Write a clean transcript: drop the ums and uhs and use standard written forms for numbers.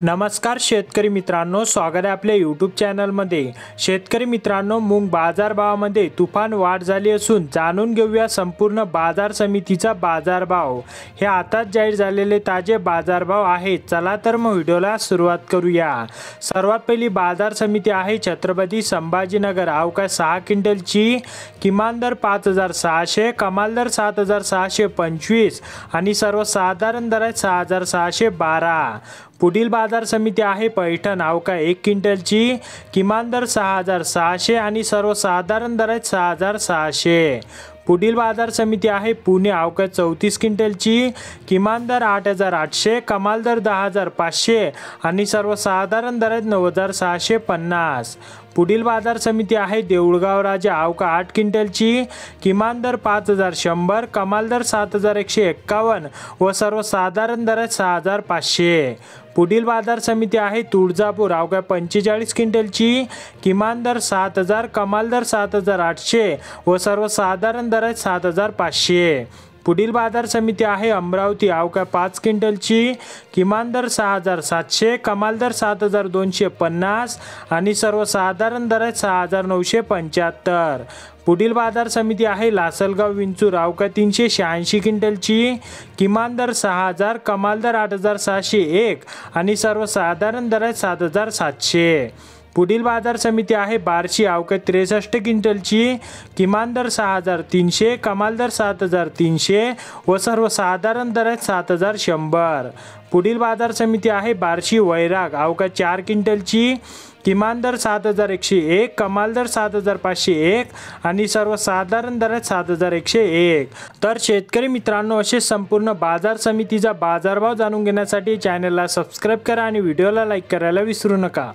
नमस्कार शेतकरी मित्रांनो, स्वागत आहे आपल्या यूट्यूब चॅनलमध्ये। शेतकरी मित्रांनो, मूग बाजारभावामध्ये तुफान वाढ झाली असून जाणून घेऊया संपूर्ण बाजार समितीचा बाजारभाव। हे आताच जाहीर झालेले ताजे बाजारभाव आहेत। चला तर मग व्हिडिओला सुरुवात करूया। सर्वात पहिली बाजार समिती आहे छत्रपती संभाजीनगर। अवकाश 6 क्विंटलची किमान दर 5600, कमाल दर 7625 आणि सर्वसाधारण दर आहे 6612। पुढील बाजार समिती आहे पैठण। अवकाश 1 क्विंटलची किमान दर 6600 आणि सर्वसाधारण दर आहे 6600। पुढील बाजार समिती आहे पुणे। अवकाश 34 क्विंटलची किमान दर 8800, कमाल दर 10500 आणि सर्वसाधारण दर आहे 9650। पुढील बाजार समिती आहे देऊळगाव राजा। अवकाश 8 क्विंटलची किमान दर 5100, कमाल दर 7151 व सर्वसाधारण दर आहे 6500। पुढील बाजार समिती आहे तुळजापूर। अवकाश 45 क्विंटलची किमान दर 7000, कमाल दर 7800 व सर्वसाधारण दर आहे 7500। पुढील बाजार समिती आहे अमरावती। अवकाश 5 क्विंटलची किमान दर 6700, कमाल दर 7250 आणि सर्वसाधारण दर आहे 6975। पुढील बाजार समिती आहे लासलगाव विंचूर। अवकाश 386 क्विंटलची किमान दर 6000, कमाल दर 8701 आणि सर्वसाधारण दर आहे 7700। पुढील बाजार समिती आहे बार्शी। अवकाश 63 क्विंटलची किमान दर 6300, कमाल दर 7300 व सर्वसाधारण दर आहे 7100। पुढील बाजार समिती आहे बार्शी वैराग। अवकाश 4 क्विंटलची किमान दर 7101, कमाल दर 7501 आणि सर्वसाधारण दर आहे 7101। तर शेतकरी मित्रांनो, असे संपूर्ण बाजार समितीचा बाजारभाव जाणून घेण्यासाठी चॅनलला सबस्क्राइब करा आणि व्हिडिओला लाईक करायला विसरू नका।